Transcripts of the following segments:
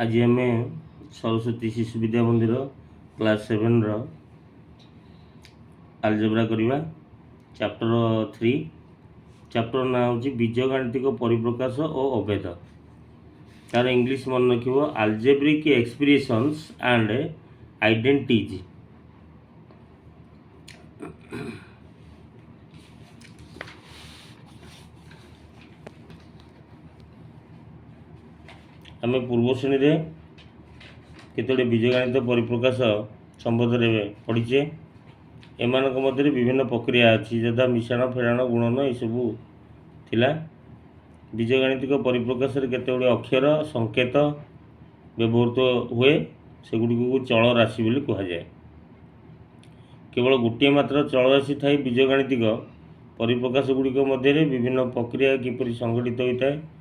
आज आम सरस्वती शिशु विद्या मंदिर क्लास 7 रो आलजेब्रा करवा चैप्टर 3 चैप्टर ना हूँ बीजगाणितिक परिप्रकाश और अभेद तार इंग्लिश मन रखिए आलजेब्रिक एक्सप्रेशंस एंड आइडेंटिटीज। आम पूर्व श्रेणी में केतोटी बीजगणित परिप्रकाश संबंध में पढ़ीचे। एमानक मध्य विभिन्न प्रक्रिया अच्छी यथा मिश्रण फेराण गुणन यू थिला। बीजगणितिक परिप्रकाश केतोटी अक्षर संकेत व्यवहृत हुए सेगुड़ी चल राशि बोली कहुए। केवल गोटे मात्र चल राशि थाई बीजगणितिक परिप्रकाश गुड़िक मध्य विभिन्न प्रक्रिया किपरि संगठित होता है।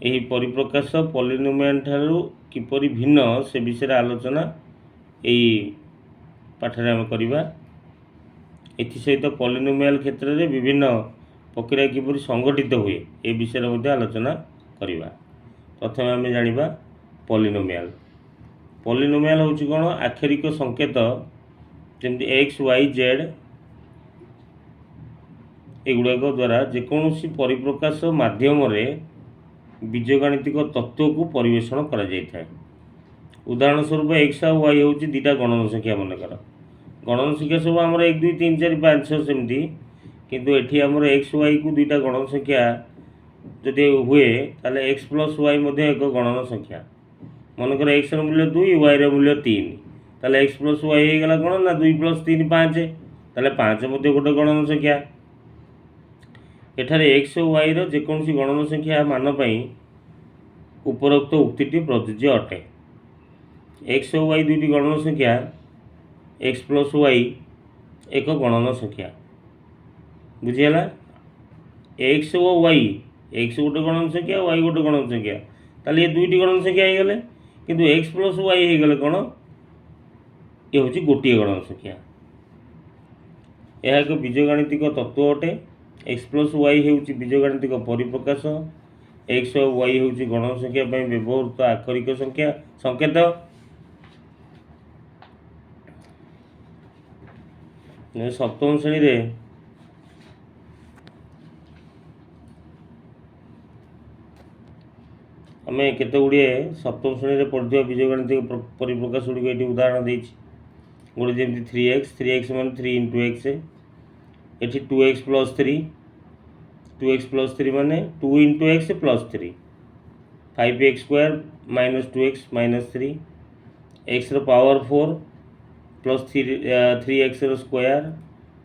यही परिप्रकाश पॉलिनोमियल ठारू किपरि भिन्न से विषय आलोचना यही पाठरे आम करवा। एसत पॉलिनोमियल क्षेत्र में विभिन्न प्रक्रिया किपरि संगठित हुए ए विषय आलोचना करवा। प्रथम आम जाना पॉलिनोमियल। पॉलिनोमियल हूँ कौन आक्षरिक संकेत जमी एक्स वाई जेड एगुड़ाक द्वारा जेकोसी परिप्रकाश माध्यम बीजगणितिक तत्व को परिवेषण करा जाए। उदाहरण स्वरूप एक्स और वाई हूँ दुटा गणन संख्या मनकर गणन संख्या सब आम 1 2 3 4 5 6 सेमती किंतु एठी आमर एक्स वाई को दुटा गणन संख्या जदि हुए ताले एक्स प्लस वाई मध्य एक गणन संख्या मनकर एक्स मूल्य 2 वाई मूल्य 3 ताले एक्स प्लस वाई हो गला कौन ना 2 + 3 5 ताले 5 मध्य गोटे गणन संख्या। एठारे एक्स और वाई जेकोसी गणन संख्या मान पई उपरोक्त उक्तिटी प्रযোज्य अटे। एक्स और वाई दुईटी गणन संख्या एक्स प्लस वाई एक गणन संख्या बुझीगला। एक्स और वाई एक्स गोटे गणन संख्या वाई गोटे गणन संख्या ताले ये दुईटी गणन संख्या हो गले किंतु एक्स प्लस वाई हो गले कौन ये हूँ गोटे गणन संख्या। यह एक बीजगणितिक तत्व अटे। एक्स प्लस वाई हूँ बीजगणितिक परिप्रकाश। एक्स और वाई हूँ गणन संख्या व्यवहृत आक्षरिक संख्या संकेत। सप्तम श्रेणी में आम केत गुड़े सप्तम श्रेणी में पढ़ुवा बीजगणितिक परिप्रकाश गुड़िक ये उदाहरण देती गोटे जमी 3x मान 3 × x ये 2x + 3 2x + 3 माने 2 × x + 3 5x² - 2x - 3 x power 4 + 3x square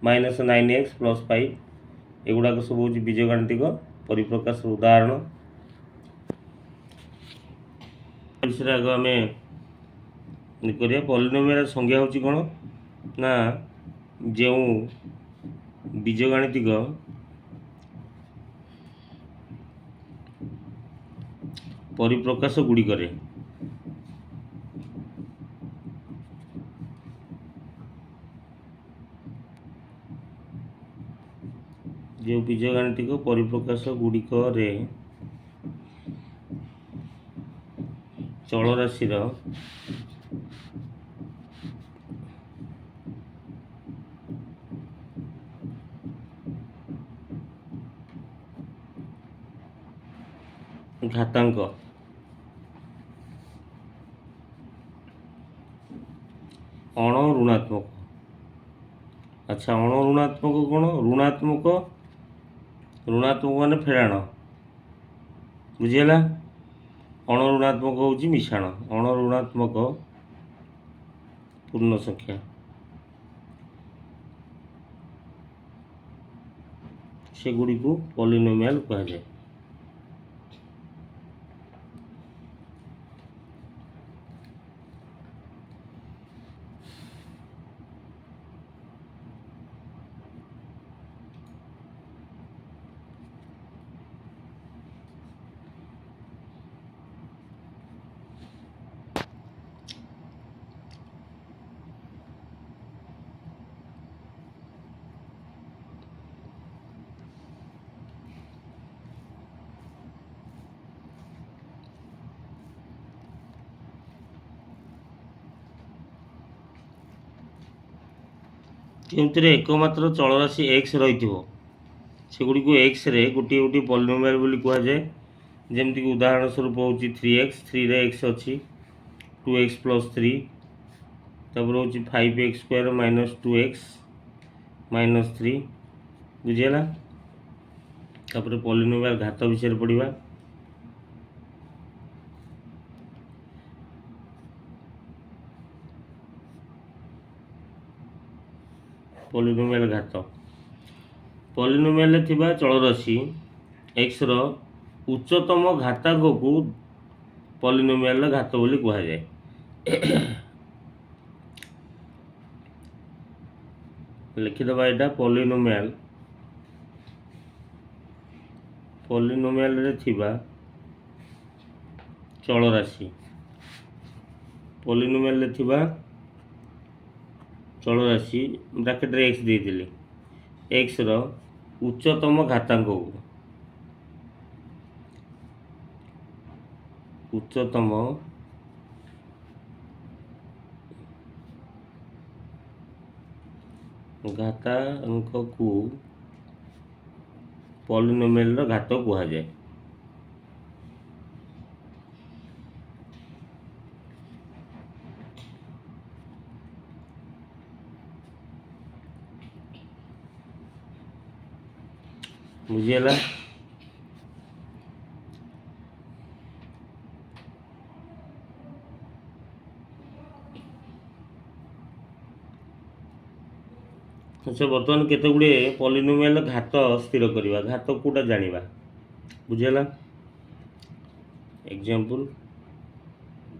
-9x + 5 एगुड़ाक सब हूँ बीजगणितिक परिप्रकाश उदाहरण। विषय आग आम करिया पॉलिनोमियल संज्ञा हूँ कौन ना जो बीजगणितिक परिप्रकाश गुड़िक जो बीजगणितिक परिप्रकाश गुड़िक चल राशि घातांक अण ऋणात्मक। अच्छा अण ऋणात्मक कौन ऋणात्मक मान फेराण बुझीगला। अण ऋणात्मक हूँ मिशाण अण ऋणात्मक पूर्ण संख्या सेगुड़ी को पॉलिनोमियल कहुए। ଯେଉଁଥିରେ ଏକମାତ୍ର ଚଳରାଶି x ରହିଥିବ ସେଗୁଡ଼ିକୁ xରେ ଗୋଟିଏ ଗୋଟିଏ ପଲିନୋମିଆଲ ବୋଲି କୁହାଯାଏ। ଯେମିତିକି ଉଦାହରଣ ସ୍ୱରୂପ ହେଉଛି 3x, 3ରେ x ଅଛି, 2x + 3, ତାପରେ ହେଉଛି 5x² - 2x - 3, ବୁଝିହେଲା। ତାପରେ ପଲିନୋମିଆଲ ଘାତ ବିଷୟରେ ପଢ଼ିବା। ପଲିନୋମିଆଲ ଘାତ, ପଲିନୋମିଆଲରେ ଥିବା ଚଳରାଶି xର ଉଚ୍ଚତମ ଘାତାଙ୍କକୁ ପଲିନୋମିଆଲର ଘାତ ବୋଲି କୁହାଯାଏ। ଲେଖିଦେବା ଏଇଟା ପଲିନୋମିଆଲରେ ଥିବା ଚଳରାଶି, ପଲିନୋମିଆଲରେ ଥିବା ଚଳରାଶି ବ୍ରାକେଟରେ x ଦେଇଥିଲି, xର ଉଚ୍ଚତମ ଘାତାଙ୍କକୁ, ଉଚ୍ଚତମ ଘାତାଙ୍କକୁ ପଲିନୋମିଆଲର ଘାତ କୁହାଯାଏ। ବୁଝିହେଲା। ଆଚ୍ଛା, ବର୍ତ୍ତମାନ କେତେ ଗୁଡ଼ିଏ ପଲିନୋମିଆଲ ଘାତ ସ୍ଥିର କରିବା, ଘାତ କେଉଁଟା ଜାଣିବା, ବୁଝିହେଲା। ଏକ୍ଜାମ୍ପଲ୍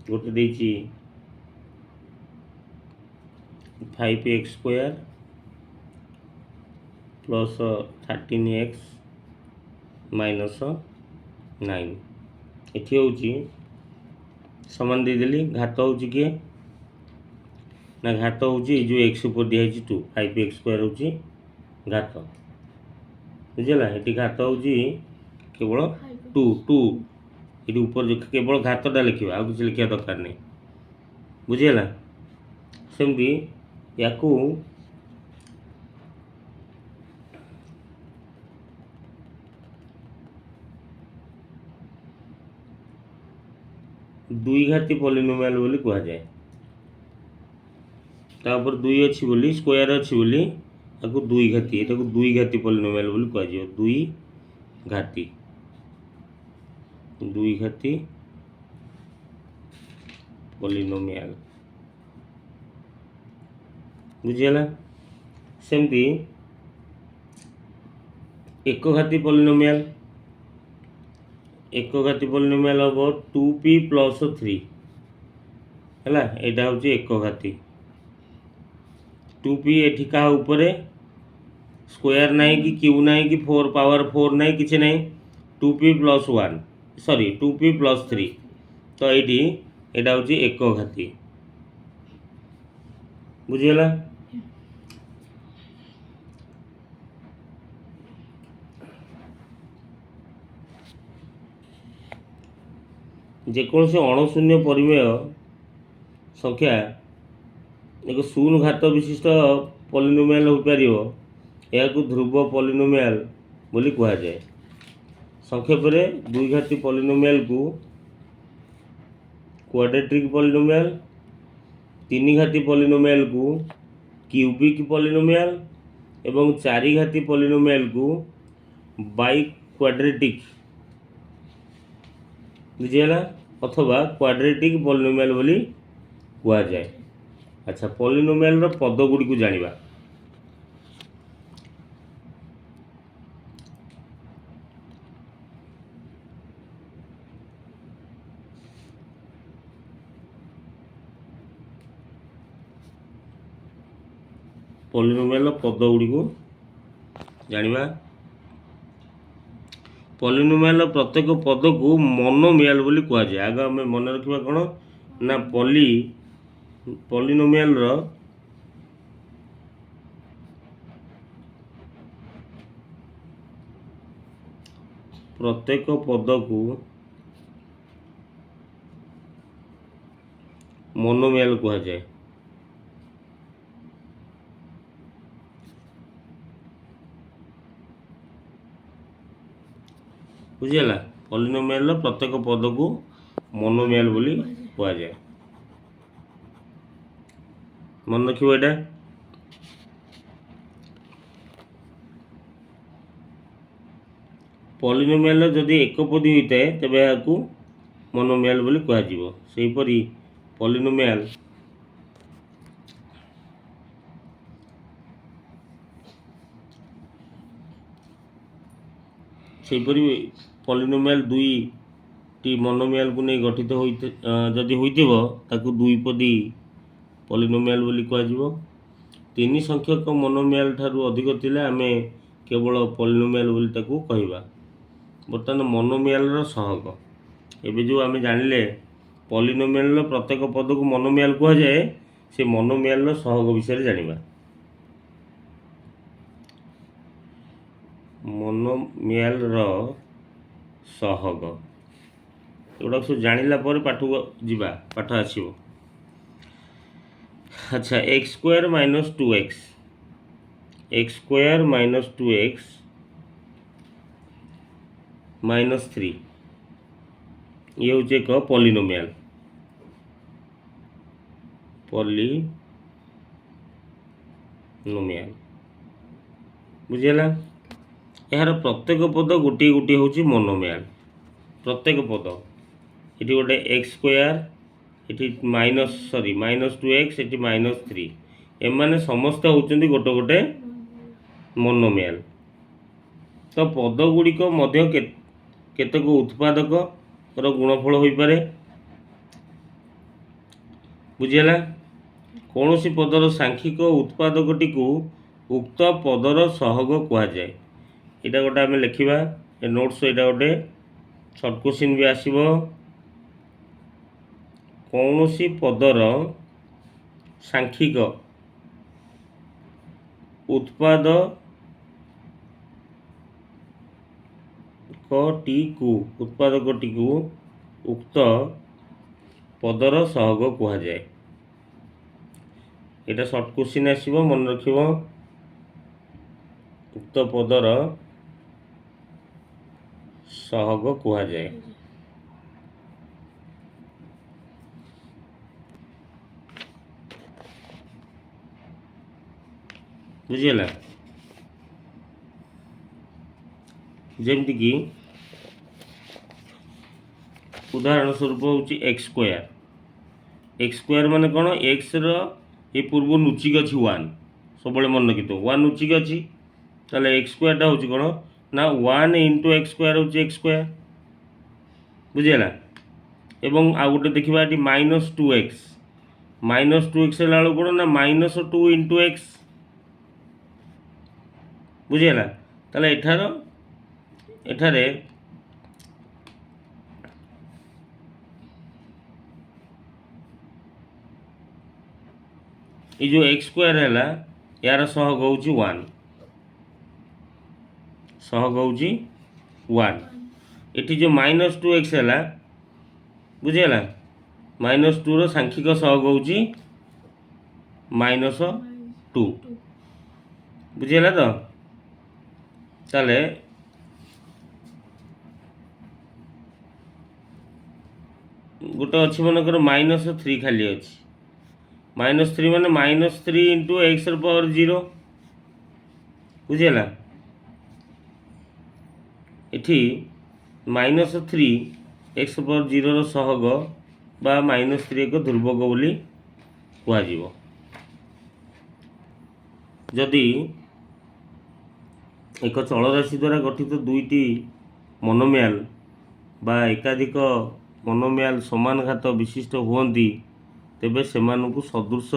ଗୋଟେ ଦେଇଛି 5x² + 13x - 9, ଏଠି ହେଉଛି ସମାନ ଦେଇଦେଲି। ଘାତ ହେଉଛି କିଏ ନା ଘାତ ହେଉଛି ଏଇ ଯେଉଁ x ଉପରେ ଦିଆହେଇଛି 2, 5x² ହେଉଛି ଘାତ, ବୁଝିହେଲା। ଏଠି ଘାତ ହେଉଛି କେବଳ 2 ଏଠି ଉପରେ କେବଳ ଘାତଟା ଲେଖିବା, ଆଉ କିଛି ଲେଖିବା ଦରକାର ନାହିଁ, ବୁଝିହେଲା। ସେମିତି ୟାକୁ ଦ୍ୱିଘାତୀ ପଲିନୋମିଆଲ ବୋଲି କୁହାଯାଏ। ତା ଉପରେ 2 ଅଛି ବୋଲି, ସ୍କୋୟାର ଅଛି ବୋଲି ତାକୁ ଦ୍ୱିଘାତୀ, ଏଟାକୁ ଦ୍ୱିଘାତୀ ପଲିନୋମିଆଲ ବୋଲି କୁହାଯିବ। ଦ୍ୱିଘାତୀ ପଲିନୋମିଆଲ, ବୁଝିହେଲା। ସେମିତି एकघाती पॉलिनोमियल, एकघाती पॉलिनोमियल हम 2p + 3 है, यहाँ हूँ एकघाती 2p एठी क्या ऊपर स्क्वायर ना कि क्यू ना कि 4 पावर 4 ना कि ना 2p + 1 सॉरी 2p + 3 तो ये यहाँ हूँ एकघाती, बुझीगला। जेकोसी अणुशून्य परिमेय संख्या एक शून्य घात विशिष्ट पॉलिनोमियल हो पार, यह ध्रुव पॉलिनोमियल बोली कह जाए। संक्षेप में द्विघाती पॉलिनोमियल को क्वाड्रेटिक पॉलिनोमियल, तीन घाती पॉलिनोमियल को क्यूबिक पॉलिनोमियल एवं चारि घाती पॉलिनोमियल को बाई क्वाड्रेटिक, बुझीगला, अथवा क्वाड्रेटिक पॉलिनोमियल बोली कह जाए। अच्छा, पॉलिनोमियल रो पद गुडी को जानिबा। पॉलिनोमियल रो पद गुडी को जानिबा। पॉलिनोमियल प्रत्येक पद को मोनोमियल बोली कह जाए। आगे आम मन रखा कौन ना पॉलिनोमियल रो प्रत्येक पद को मोनोमियल कह जाए। ବୁଝିଗଲା। ପଲିନୋମିଆଲର ପ୍ରତ୍ୟେକ ପଦକୁ ମୋନୋମିଆଲ ବୋଲି କୁହାଯାଏ। ମନେ ରଖିବ ଏଇଟା। ପଲିନୋମିଆଲର ଯଦି ଏକପଦୀ ହୋଇଥାଏ ତେବେ ଏହାକୁ ମୋନୋମିଆଲ ବୋଲି କୁହାଯିବ। ସେହିପରି ପଲିନୋମିଆଲ ଦୁଇଟି ମୋନୋମିଆଲକୁ ନେଇ ଗଠିତ ଯଦି ହୋଇଥିବ ତାକୁ ଦୁଇପଦୀ ପଲିନୋମିଆଲ ବୋଲି କୁହାଯିବ। 3 ସଂଖ୍ୟକ ମୋନୋମିଆଲ ଠାରୁ ଅଧିକ ଥିଲେ ଆମେ କେବଳ ପଲିନୋମିଆଲ ବୋଲି ତାକୁ କହିବା। ବର୍ତ୍ତମାନ ମୋନୋମିଆଲର ସହଗ। ଏବେ ଯେଉଁ ଆମେ ଜାଣିଲେ ପଲିନୋମିଆଲର ପ୍ରତ୍ୟେକ ପଦକୁ ମୋନୋମିଆଲ କୁହାଯାଏ, ସେ ମୋନୋମିଆଲର ସହଗ ବିଷୟରେ ଜାଣିବା। ମୋନୋମିଆଲର ସହଗ ଏଗୁଡ଼ାକ ସବୁ ଜାଣିଲା ପରେ ପାଠକୁ ଯିବା, ପାଠ ଆସିବ। ଆଚ୍ଛା, x² - 2x, x² - 2x - 3 ଇଏ ହେଉଛି ଏକ ପଲିନୋମିଆଲ। ବୁଝିହେଲା। ଏହାର ପ୍ରତ୍ୟେକ ପଦ ଗୋଟିଏ ଗୋଟିଏ ହେଉଛି ମୋନୋମିଆଲ। ପ୍ରତ୍ୟେକ ପଦ ଏଠି ଗୋଟେ x², ଏଠି -2x, ଏଠି -3, ଏମାନେ ସମସ୍ତେ ହେଉଛନ୍ତି ଗୋଟେ ଗୋଟେ ମୋନୋମିଆଲ। ତ ପଦ ଗୁଡ଼ିକ ମଧ୍ୟ କେତେକ ଉତ୍ପାଦକର ଗୁଣଫଳ ହୋଇପାରେ। ବୁଝିହେଲା। କୌଣସି ପଦର ସାଂଖ୍ୟିକ ଉତ୍ପାଦକଟିକୁ ଉକ୍ତ ପଦର ସହଗ କୁହାଯାଏ। ଏଇଟା ଗୋଟେ ଆମେ ଲେଖିବା, ଏ ନୋଟ୍ସ ଏଇଟା ଗୋଟେ ସର୍ଟ କୋଶ୍ଚିନ୍ ବି ଆସିବ। କୌଣସି ପଦର ସାଂଖ୍ୟିକ ଉତ୍ପାଦକଟିକୁ ଉକ୍ତ ପଦର ସହଗ କୁହାଯାଏ। ଏଇଟା ସର୍ଟ କୋଶ୍ଚିନ୍ ଆସିବ, ମନେ ରଖିବ। ଉକ୍ତ ପଦର ସହଗ କୁହାଯାଏ। ବୁଝିହେଲା। ଯେମିତିକି ଉଦାହରଣ ସ୍ୱରୂପ ହେଉଛି x² ମାନେ କ'ଣ? ଏକ୍ସର ଏ ପୂର୍ବ ଲୁଚିକି ଅଛି 1, ସବୁବେଳେ ମନେ ରଖିଥିବ 1 ଲୁଚିକି ଅଛି। ତାହେଲେ x²ଟା ହେଉଛି କ'ଣ ନା 1 × x² ହେଉଛି x²। ବୁଝିହେଲା। ଏବଂ ଆଉ ଗୋଟେ ଦେଖିବା ଏଠି -2x, -2x ହେଲା ବେଳକୁ କ'ଣ ନା -2 × x। ବୁଝିହେଲା। ତାହେଲେ ଏଠାରେ এই ଯେଉଁ x² ହେଲା ୟାର ସହଗ ହେଉଛି 1, ଏଠି ଯେଉଁ -2x ହେଲା, ବୁଝିହେଲା, -2ର ସାଂଖ୍ୟିକ ସହଗ ହେଉଛି -2। ବୁଝିହେଲା ତ? ତାହେଲେ ଗୋଟେ ଅଛି ମନେକର -3 ଖାଲି ଅଛି। -3 ମାନେ -3 × x⁻0। ବୁଝିହେଲା। ଏଠି -3 x⁻0ର ସହଗ ବା -3 ଏକ ଧ୍ରୁବକ ବୋଲି କୁହାଯିବ। ଯଦି ଏକ ଚଳରାଶି ଦ୍ୱାରା ଗଠିତ ଦୁଇଟି ମୋନୋମିଆଲ ବା ଏକାଧିକ ମୋନୋମିଆଲ ସମାନ ଘାତ ବିଶିଷ୍ଟ ହୁଅନ୍ତି, ତେବେ ସେମାନଙ୍କୁ ସଦୃଶ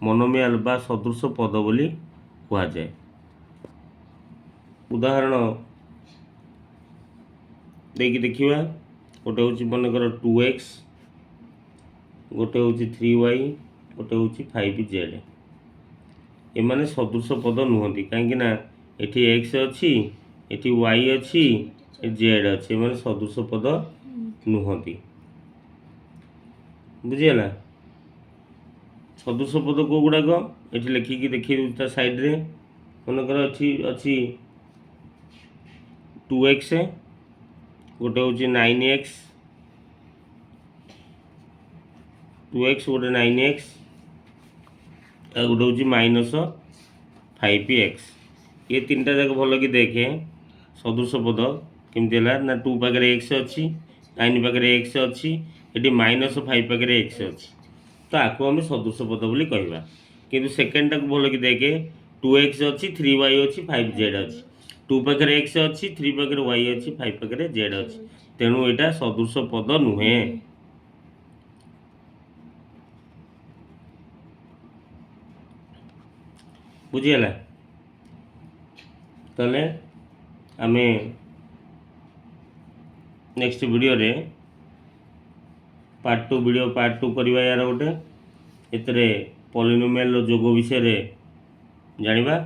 ମୋନୋମିଆଲ ବା ସଦୃଶ ପଦ ବୋଲି କୁହାଯାଏ। ଉଦାହରଣ ଦେଇକି ଦେଖିବା। ଗୋଟେ ହେଉଛି ମନେକର 2x, ଗୋଟେ ହେଉଛି 3y, ଗୋଟେ ହେଉଛି 5z। ଏମାନେ ସଦୃଶ ପଦ ନୁହନ୍ତି, କାହିଁକି ନା ଏଠି x ଅଛି, ଏଠି y ଅଛି, z ଅଛି। ଏମାନେ ସଦୃଶ ପଦ ନୁହନ୍ତି। ବୁଝିହେଲା। ସଦୃଶ ପଦ କେଉଁ ଗୁଡ଼ାକ ଏଠି ଲେଖିକି ଦେଖେଇ ଦେଉଛି ତା ସାଇଡ଼୍ରେ। ମନେକର ଏଠି ଅଛି 2x, गोटे हूँ 9x 2x गोटे 9x आ गोटे हूँ -5x ये तीन टा जाक भल कि देखे सदृश पद केमती है ना 2 पाखे x अच्छी 9 पाखे x अच्छी ये -5 पाखे x अच्छी तो आपको आम सदृश पद बोली कहवा कि सेकेंड टाक भल कि देखे 2x अच्छी 3y अच्छी 5z अच्छी 2 पाखे x अच्छी 3 पाखे y अच्छी 5 पाखे z अच्छी तेणु यहाँ सदृश पद नुहे। बुझीगला ताले आम नेक्स्ट वीडियो रे पार्ट 2 वीडियो पार्ट 2 करवा यार गोटे एतरे पॉलिनोमियल जोग विषय रे जानिबा।